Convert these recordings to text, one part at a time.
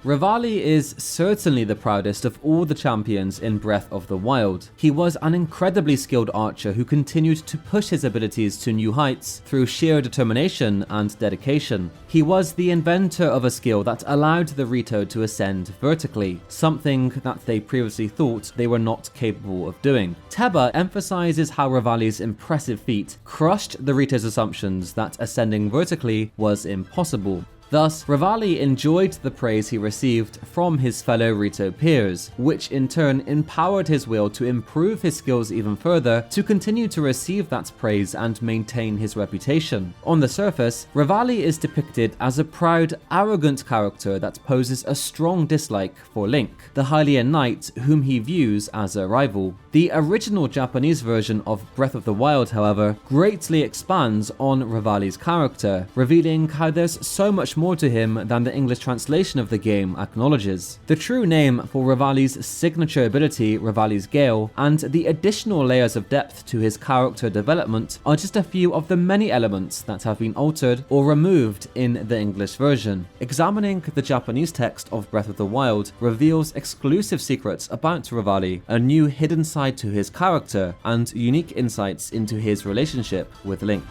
Revali is certainly the proudest of all the champions in Breath of the Wild. He was an incredibly skilled archer who continued to push his abilities to new heights through sheer determination and dedication. He was the inventor of a skill that allowed the Rito to ascend vertically, something that they previously thought they were not capable of doing. Teba emphasizes how Revali's impressive feat crushed the Rito's assumptions that ascending vertically was impossible. Thus, Revali enjoyed the praise he received from his fellow Rito peers, which in turn empowered his will to improve his skills even further to continue to receive that praise and maintain his reputation. On the surface, Revali is depicted as a proud, arrogant character that poses a strong dislike for Link, the Hylian knight whom he views as a rival. The original Japanese version of Breath of the Wild, however, greatly expands on Revali's character, revealing how there's so much more to him than the English translation of the game acknowledges. The true name for Revali's signature ability, Revali's Gale, and the additional layers of depth to his character development are just a few of the many elements that have been altered or removed in the English version. Examining the Japanese text of Breath of the Wild reveals exclusive secrets about Revali, a new hidden side to his character, and unique insights into his relationship with Link.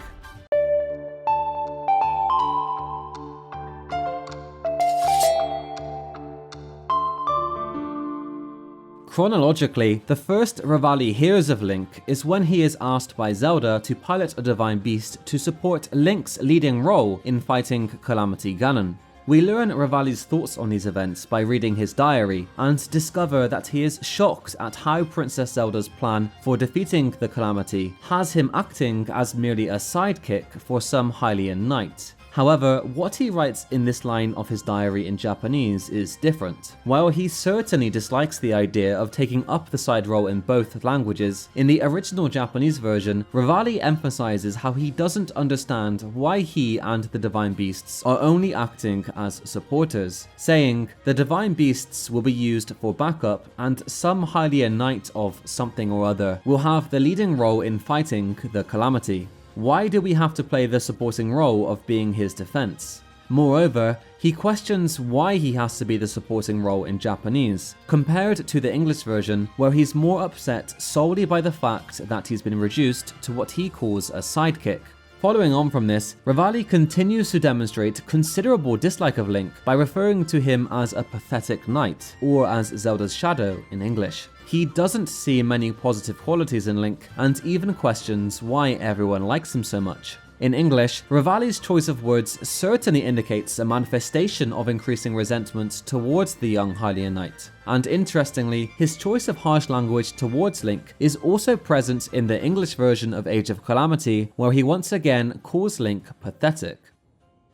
Chronologically, the first Revali hears of Link is when he is asked by Zelda to pilot a divine beast to support Link's leading role in fighting Calamity Ganon. We learn Revali's thoughts on these events by reading his diary, and discover that he is shocked at how Princess Zelda's plan for defeating the Calamity has him acting as merely a sidekick for some Hylian knight. However, what he writes in this line of his diary in Japanese is different. While he certainly dislikes the idea of taking up the side role in both languages, in the original Japanese version, Revali emphasizes how he doesn't understand why he and the Divine Beasts are only acting as supporters, saying, "The Divine Beasts will be used for backup, and some Hylian knight of something or other will have the leading role in fighting the Calamity. Why do we have to play the supporting role of being his defense?" Moreover, he questions why he has to be the supporting role in Japanese, compared to the English version where he's more upset solely by the fact that he's been reduced to what he calls a sidekick. Following on from this, Revali continues to demonstrate considerable dislike of Link by referring to him as a pathetic knight, or as Zelda's shadow in English. He doesn't see many positive qualities in Link, and even questions why everyone likes him so much. In English, Revali's choice of words certainly indicates a manifestation of increasing resentment towards the young Hylian knight. And interestingly, his choice of harsh language towards Link is also present in the English version of Age of Calamity, where he once again calls Link pathetic.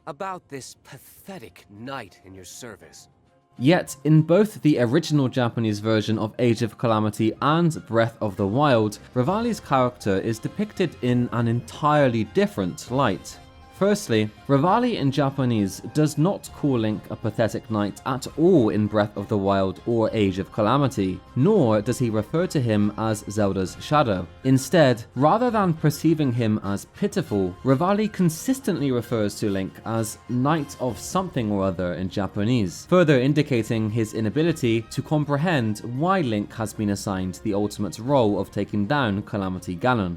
"About this pathetic knight in your service." Yet, in both the original Japanese version of Age of Calamity and Breath of the Wild, Revali's character is depicted in an entirely different light. Firstly, Revali in Japanese does not call Link a pathetic knight at all in Breath of the Wild or Age of Calamity, nor does he refer to him as Zelda's shadow. Instead, rather than perceiving him as pitiful, Revali consistently refers to Link as Knight of something or other in Japanese, further indicating his inability to comprehend why Link has been assigned the ultimate role of taking down Calamity Ganon.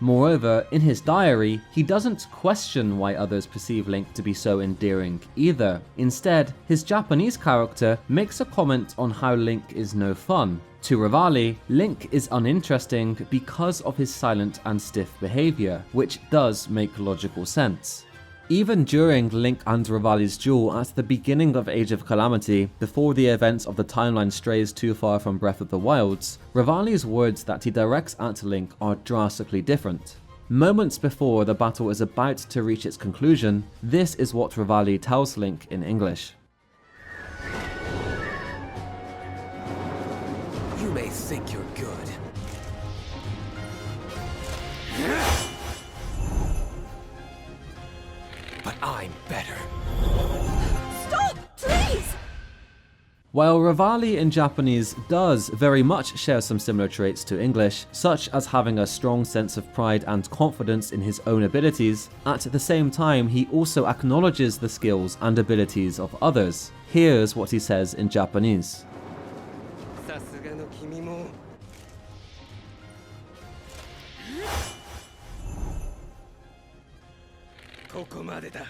Moreover, in his diary, he doesn't question why others perceive Link to be so endearing either. Instead, his Japanese character makes a comment on how Link is no fun. To Revali, Link is uninteresting because of his silent and stiff behavior, which does make logical sense. Even during Link and Revali's duel at the beginning of Age of Calamity, before the events of the timeline strays too far from Breath of the Wilds, Revali's words that he directs at Link are drastically different. Moments before the battle is about to reach its conclusion, this is what Revali tells Link in English. "You may think you're good. But I'm better." Stop, please! While Revali in Japanese does very much share some similar traits to English, such as having a strong sense of pride and confidence in his own abilities, at the same time he also acknowledges the skills and abilities of others. Here's what he says in Japanese. さすがの君もここまでだ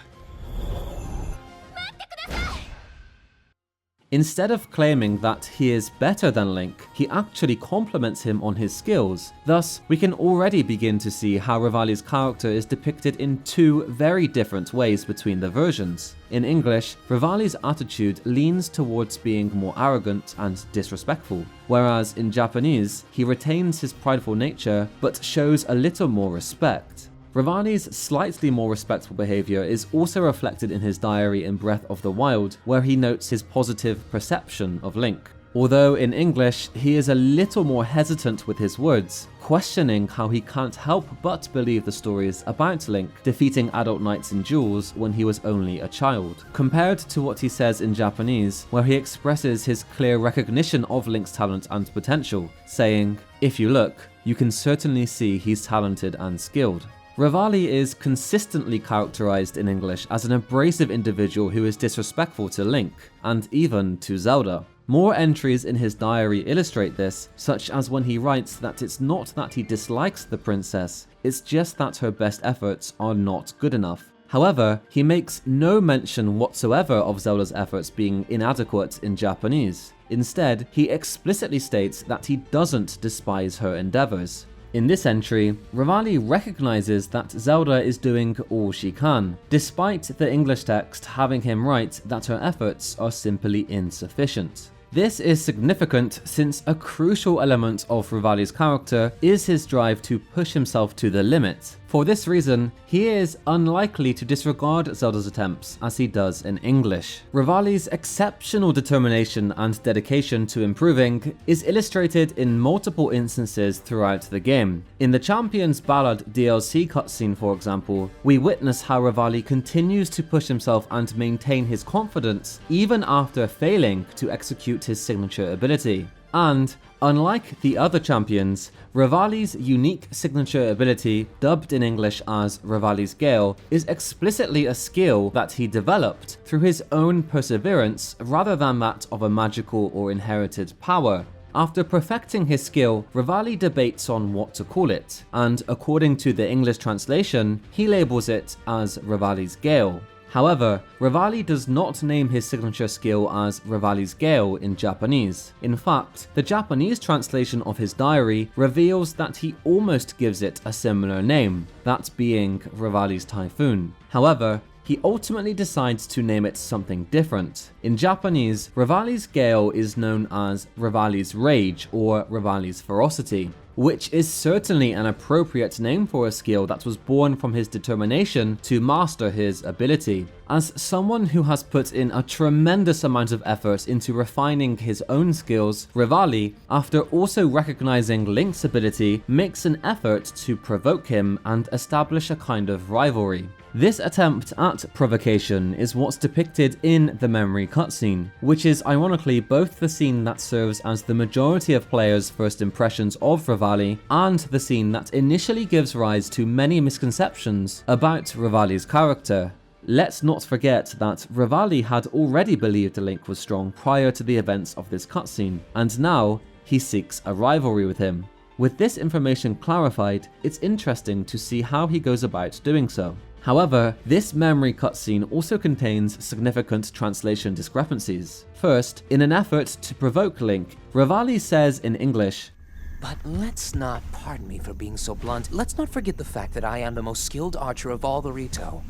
Instead of claiming that he is better than Link, he actually compliments him on his skills. Thus, we can already begin to see how Revali's character is depicted in two very different ways between the versions. In English, Revali's attitude leans towards being more arrogant and disrespectful, whereas in Japanese, he retains his prideful nature but shows a little more respect. Revali's slightly more respectful behaviour is also reflected in his diary in Breath of the Wild, where he notes his positive perception of Link. Although in English, he is a little more hesitant with his words, questioning how he can't help but believe the stories about Link defeating adult knights in duels when he was only a child, compared to what he says in Japanese, where he expresses his clear recognition of Link's talent and potential, saying, "If you look, you can certainly see he's talented and skilled." Revali is consistently characterized in English as an abrasive individual who is disrespectful to Link, and even to Zelda. More entries in his diary illustrate this, such as when he writes that it's not that he dislikes the princess, it's just that her best efforts are not good enough. However, he makes no mention whatsoever of Zelda's efforts being inadequate in Japanese. Instead, he explicitly states that he doesn't despise her endeavors. In this entry, Revali recognizes that Zelda is doing all she can, despite the English text having him write that her efforts are simply insufficient. This is significant since a crucial element of Revali's character is his drive to push himself to the limit. For this reason, he is unlikely to disregard Zelda's attempts as he does in English. Revali's exceptional determination and dedication to improving is illustrated in multiple instances throughout the game. In the Champion's Ballad DLC cutscene, for example, we witness how Revali continues to push himself and maintain his confidence even after failing to execute his signature ability. And, unlike the other champions, Revali's unique signature ability, dubbed in English as Revali's Gale, is explicitly a skill that he developed through his own perseverance rather than that of a magical or inherited power. After perfecting his skill, Revali debates on what to call it, and according to the English translation, he labels it as Revali's Gale. However, Revali does not name his signature skill as Revali's Gale in Japanese. In fact, the Japanese translation of his diary reveals that he almost gives it a similar name, that being Revali's Typhoon. However, he ultimately decides to name it something different. In Japanese, Revali's Gale is known as Revali's Rage or Revali's Ferocity, which is certainly an appropriate name for a skill that was born from his determination to master his ability. As someone who has put in a tremendous amount of effort into refining his own skills, Revali, after also recognizing Link's ability, makes an effort to provoke him and establish a kind of rivalry. This attempt at provocation is what's depicted in the memory cutscene, which is ironically both the scene that serves as the majority of players' first impressions of Revali and the scene that initially gives rise to many misconceptions about Revali's character. Let's not forget that Revali had already believed Link was strong prior to the events of this cutscene, and now he seeks a rivalry with him. With this information clarified, it's interesting to see how he goes about doing so. However, this memory cutscene also contains significant translation discrepancies. First, in an effort to provoke Link, Revali says in English, But let's not, pardon me for being so blunt, let's not forget the fact that I am the most skilled archer of all the Rito.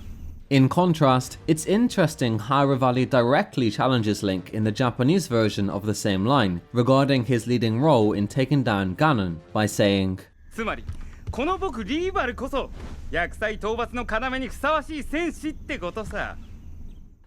In contrast, it's interesting how Revali directly challenges Link in the Japanese version of the same line, regarding his leading role in taking down Ganon, by saying, つまりこの僕リーバルこそ厄災討伐の要にふさわしい戦士ってことさ。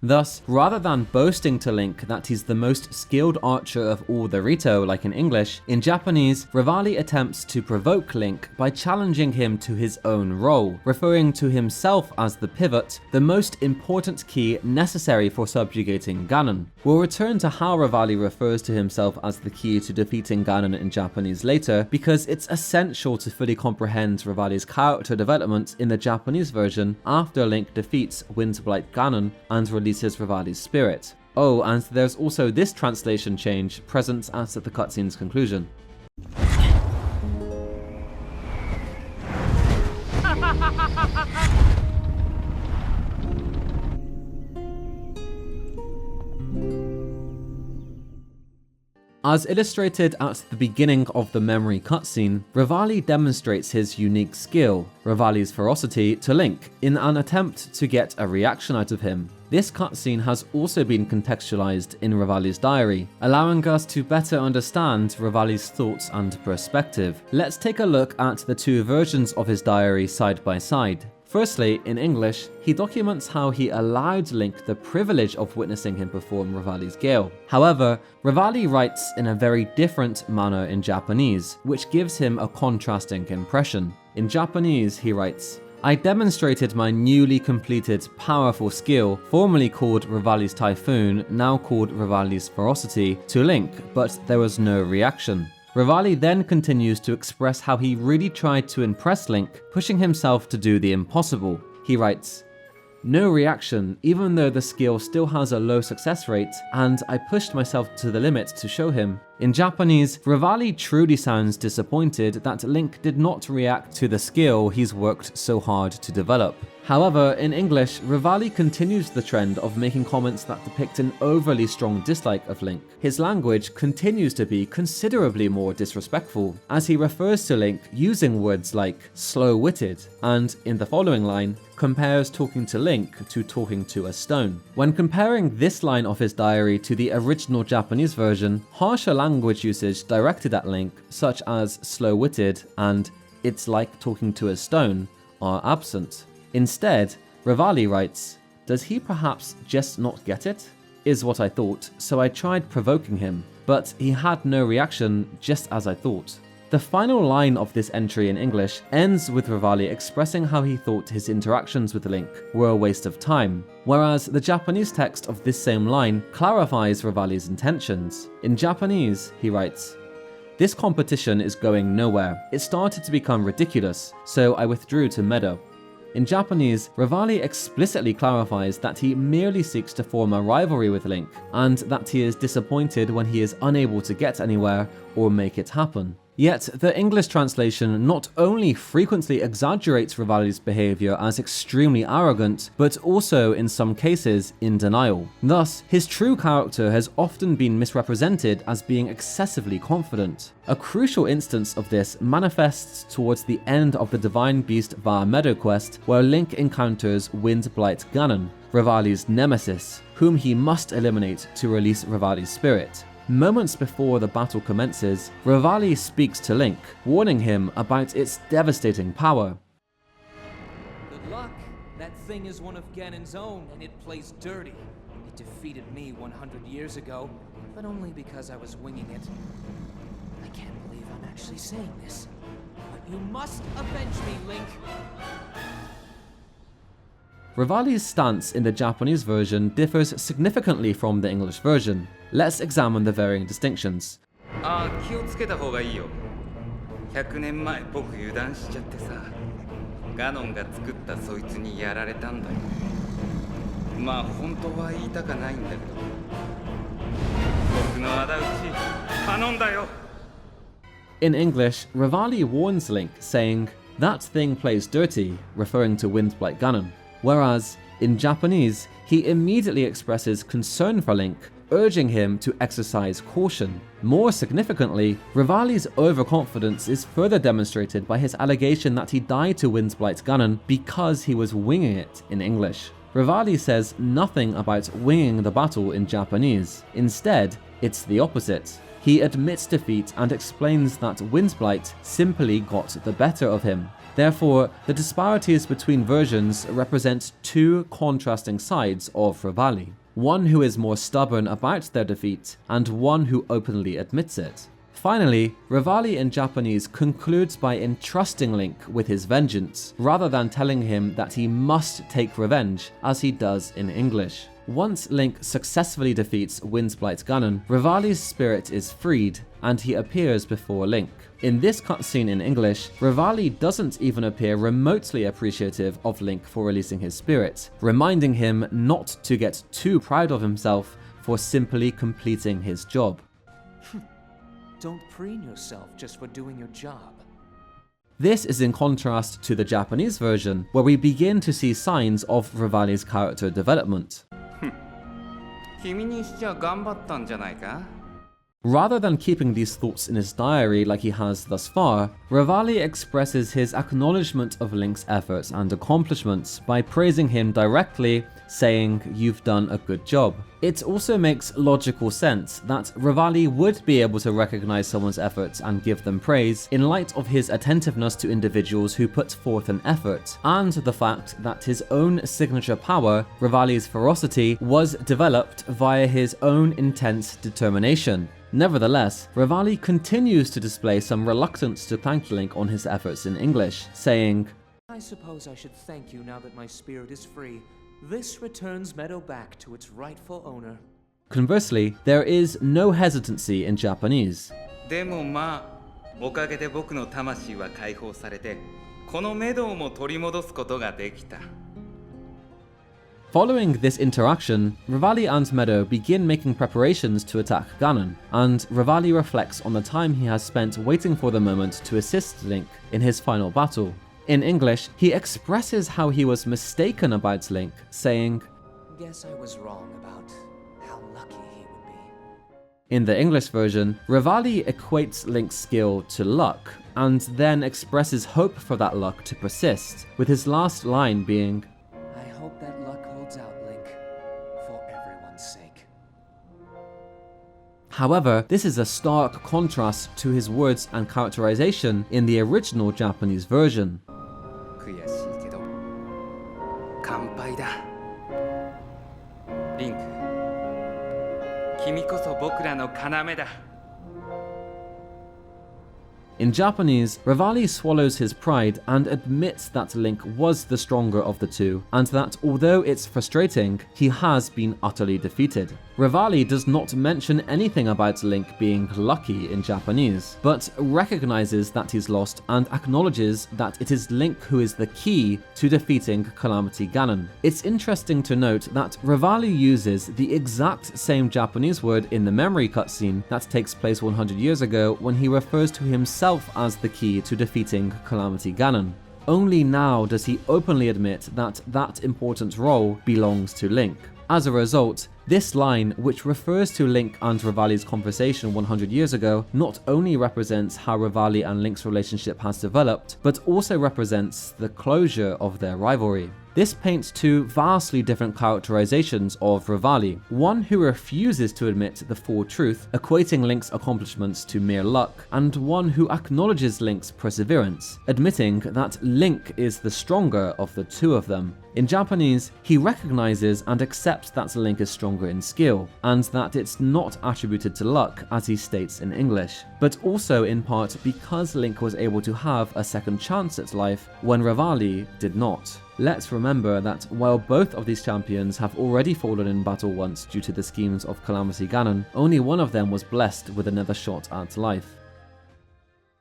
Thus, rather than boasting to Link that he's the most skilled archer of all the Rito like in English, in Japanese, Revali attempts to provoke Link by challenging him to his own role, referring to himself as the pivot, the most important key necessary for subjugating Ganon. We'll return to how Revali refers to himself as the key to defeating Ganon in Japanese later, because it's essential to fully comprehend Revali's character development in the Japanese version after Link defeats Windblight Ganon and releases Revali's spirit. Oh, and there's also this translation change present at the cutscene's conclusion. As illustrated at the beginning of the memory cutscene, Revali demonstrates his unique skill, Revali's ferocity, to Link in an attempt to get a reaction out of him. This cutscene has also been contextualized in Revali's Diary, allowing us to better understand Revali's thoughts and perspective. Let's take a look at the two versions of his diary side by side. Firstly, in English, he documents how he allowed Link the privilege of witnessing him perform Revali's Gale. However, Revali writes in a very different manner in Japanese, which gives him a contrasting impression. In Japanese, he writes, "I demonstrated my newly completed powerful skill, formerly called Revali's Typhoon, now called Revali's Ferocity, to Link, but there was no reaction." Revali then continues to express how he really tried to impress Link, pushing himself to do the impossible. He writes, "No reaction, even though the skill still has a low success rate, and I pushed myself to the limit to show him." In Japanese, Revali truly sounds disappointed that Link did not react to the skill he's worked so hard to develop. However, in English, Revali continues the trend of making comments that depict an overly strong dislike of Link. His language continues to be considerably more disrespectful, as he refers to Link using words like slow-witted, and, in the following line, compares talking to Link to talking to a stone. When comparing this line of his diary to the original Japanese version, harsher language usage directed at Link, such as slow-witted and "it's like talking to a stone," are absent. Instead, Revali writes, "Does he perhaps just not get it? Is what I thought, so I tried provoking him, but he had no reaction, just as I thought." The final line of this entry in English ends with Revali expressing how he thought his interactions with Link were a waste of time, whereas the Japanese text of this same line clarifies Revali's intentions. In Japanese, he writes, "This competition is going nowhere. It started to become ridiculous, so I withdrew to Meadow." In Japanese, Revali explicitly clarifies that he merely seeks to form a rivalry with Link, and that he is disappointed when he is unable to get anywhere or make it happen. Yet, the English translation not only frequently exaggerates Revali's behavior as extremely arrogant, but also, in some cases, in denial. Thus, his true character has often been misrepresented as being excessively confident. A crucial instance of this manifests towards the end of the Divine Beast Var Meadow quest, where Link encounters Windblight Ganon, Revali's nemesis, whom he must eliminate to release Revali's spirit. Moments before the battle commences, Revali speaks to Link, warning him about its devastating power. Good luck. That thing is one of Ganon's own, and it plays dirty. It defeated me 100 years ago, but only because I was winging it. I can't believe I'm actually saying this, but you must avenge me, Link. Revali's stance in the Japanese version differs significantly from the English version. Let's examine the varying distinctions. 気をつけた方がいいよ。100年前僕油断しちゃってさ、ガノンが作ったそいつにやられたんだよ。まあ本当は言いたかないんだけど、僕の仇討ち頼んだよ。In English, Revali warns Link, saying, "That thing plays dirty," referring to Windblight Ganon. Whereas, in Japanese, he immediately expresses concern for Link, urging him to exercise caution. More significantly, Revali's overconfidence is further demonstrated by his allegation that he died to Windblight Ganon because he was winging it in English. Revali says nothing about winging the battle in Japanese. Instead, it's the opposite. He admits defeat and explains that Windblight simply got the better of him. Therefore, the disparities between versions represent two contrasting sides of Revali. One who is more stubborn about their defeat, and one who openly admits it. Finally, Revali in Japanese concludes by entrusting Link with his vengeance, rather than telling him that he must take revenge, as he does in English. Once Link successfully defeats Windsblight Ganon, Revali's spirit is freed, and he appears before Link. In this cutscene in English, Revali doesn't even appear remotely appreciative of Link for releasing his spirit, reminding him not to get too proud of himself for simply completing his job. Don't preen yourself just for doing your job. This is in contrast to the Japanese version, where we begin to see signs of Revali's character development. 君にしちゃ頑張ったんじゃないか? Rather than keeping these thoughts in his diary like he has thus far, Revali expresses his acknowledgement of Link's efforts and accomplishments by praising him directly, saying, "You've done a good job." It also makes logical sense that Revali would be able to recognize someone's efforts and give them praise in light of his attentiveness to individuals who put forth an effort, and the fact that his own signature power, Revali's ferocity, was developed via his own intense determination. Nevertheless, Revali continues to display some reluctance to thank Link on his efforts in English, saying, I suppose I should thank you now that my spirit is free. This returns Meadow back to its rightful owner. Conversely, there is no hesitancy in Japanese. でもまあ、おかげで僕の魂は解放されて、このメドウも取り戻すことができた。Following this interaction, Revali and Meadow begin making preparations to attack Ganon, and Revali reflects on the time he has spent waiting for the moment to assist Link in his final battle. In English, he expresses how he was mistaken about Link, saying, Guess I was wrong about how lucky he would be. In the English version, Revali equates Link's skill to luck, and then expresses hope for that luck to persist, with his last line being, I hope that luck holds out, Link, for everyone's sake. However, this is a stark contrast to his words and characterization in the original Japanese version. 悔しいけど、乾杯だ。リンク、君こそ僕らの要だ。In Japanese, Revali swallows his pride and admits that Link was the stronger of the two, and that although it's frustrating, he has been utterly defeated. Revali does not mention anything about Link being lucky in Japanese, but recognizes that he's lost and acknowledges that it is Link who is the key to defeating Calamity Ganon. It's interesting to note that Revali uses the exact same Japanese word in the memory cutscene that takes place 100 years ago when he refers to himself as the key to defeating Calamity Ganon. Only now does he openly admit that that important role belongs to Link. As a result, this line, which refers to Link and Revali's conversation 100 years ago, not only represents how Revali and Link's relationship has developed, but also represents the closure of their rivalry. This paints two vastly different characterizations of Revali, one who refuses to admit the full truth, equating Link's accomplishments to mere luck, and one who acknowledges Link's perseverance, admitting that Link is the stronger of the two of them. In Japanese, he recognizes and accepts that Link is stronger in skill, and that it's not attributed to luck as he states in English, but also in part because Link was able to have a second chance at life when Revali did not. Let's remember that while both of these champions have already fallen in battle once due to the schemes of Calamity Ganon, only one of them was blessed with another shot at life.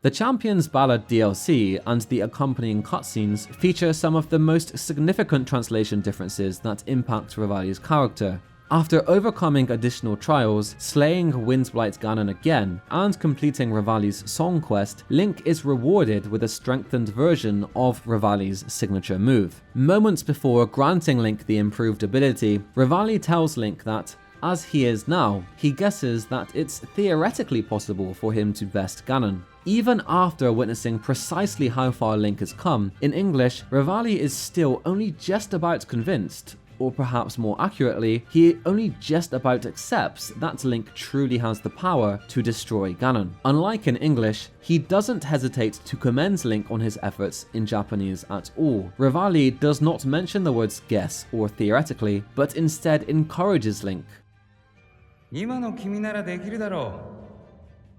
The Champions Ballad DLC and the accompanying cutscenes feature some of the most significant translation differences that impact Revali's character. After overcoming additional trials, slaying Windsblight Ganon again, and completing Revali's song quest, Link is rewarded with a strengthened version of Revali's signature move. Moments before granting Link the improved ability, Revali tells Link that, as he is now, he guesses that it's theoretically possible for him to best Ganon. Even after witnessing precisely how far Link has come, in English, Revali is still only just about convinced, or perhaps more accurately, he only just about accepts that Link truly has the power to destroy Ganon. Unlike in English, he doesn't hesitate to commend Link on his efforts in Japanese at all. Revali does not mention the words guess or theoretically, but instead encourages Link. 今の君ならできるだろ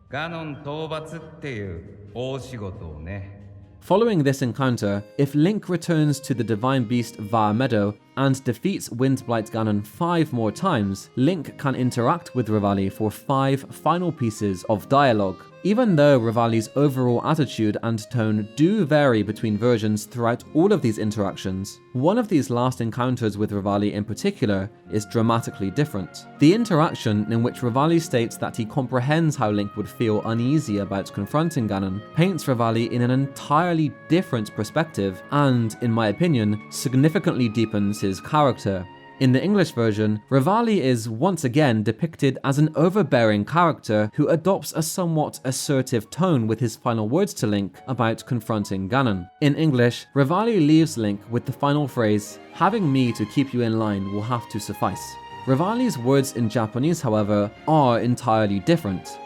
う。ガノン討伐っていう大仕事をね。 Following this encounter, if Link returns to the Divine Beast Var Meadow and defeats Windblight Ganon 5 more times, Link can interact with Revali for 5 final pieces of dialogue. Even though Revali's overall attitude and tone do vary between versions throughout all of these interactions, one of these last encounters with Revali in particular is dramatically different. The interaction in which Revali states that he comprehends how Link would feel uneasy about confronting Ganon paints Revali in an entirely different perspective and, in my opinion, significantly deepens his character. In the English version, Revali is once again depicted as an overbearing character who adopts a somewhat assertive tone with his final words to Link about confronting Ganon. In English, Revali leaves Link with the final phrase, "Having me to keep you in line will have to suffice." Revali's words in Japanese, however, are entirely different.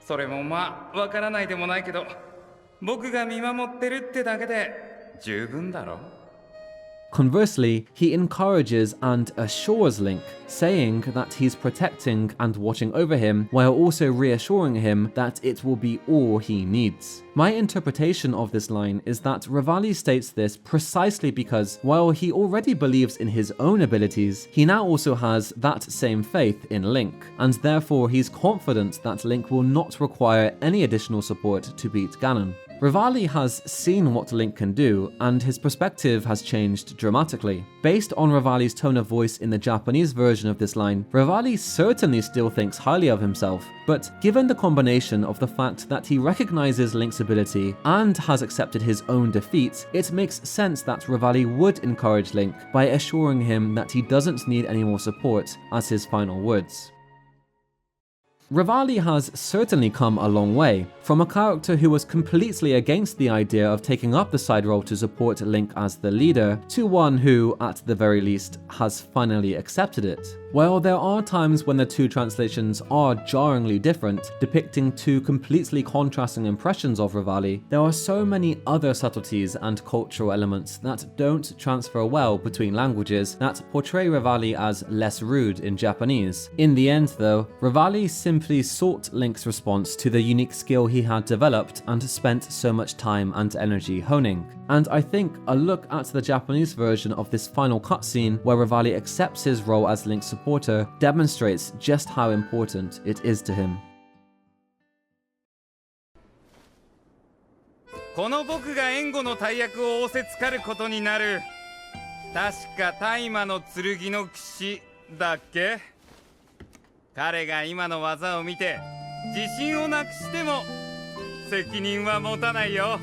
それもまあわからないでもないけど、僕が見守ってるってだけで十分だろ。 Conversely, he encourages and assures Link, saying that he's protecting and watching over him while also reassuring him that it will be all he needs. My interpretation of this line is that Revali states this precisely because while he already believes in his own abilities, he now also has that same faith in Link, and therefore he's confident that Link will not require any additional support to beat Ganon. Revali has seen what Link can do, and his perspective has changed dramatically. Based on Revali's tone of voice in the Japanese version of this line, Revali certainly still thinks highly of himself, but given the combination of the fact that he recognizes Link's ability and has accepted his own defeat, it makes sense that Revali would encourage Link by assuring him that he doesn't need any more support as his final words. Revali has certainly come a long way, from a character who was completely against the idea of taking up the side role to support Link as the leader, to one who, at the very least, has finally accepted it. While there are times when the two translations are jarringly different, depicting two completely contrasting impressions of Revali, there are so many other subtleties and cultural elements that don't transfer well between languages that portray Revali as less rude in Japanese. In the end though, Revali simply sought Link's response to the unique skill he had developed and spent so much time and energy honing. And I think a look at the Japanese version of this final cutscene where Revali accepts his role as Link's supporter demonstrates just how important it is to him. この僕が援護の大役を仰せつかることになる。確か大麻の剣の騎士だっけ？彼が今の技を見て自信をなくしても責任は持たないよ。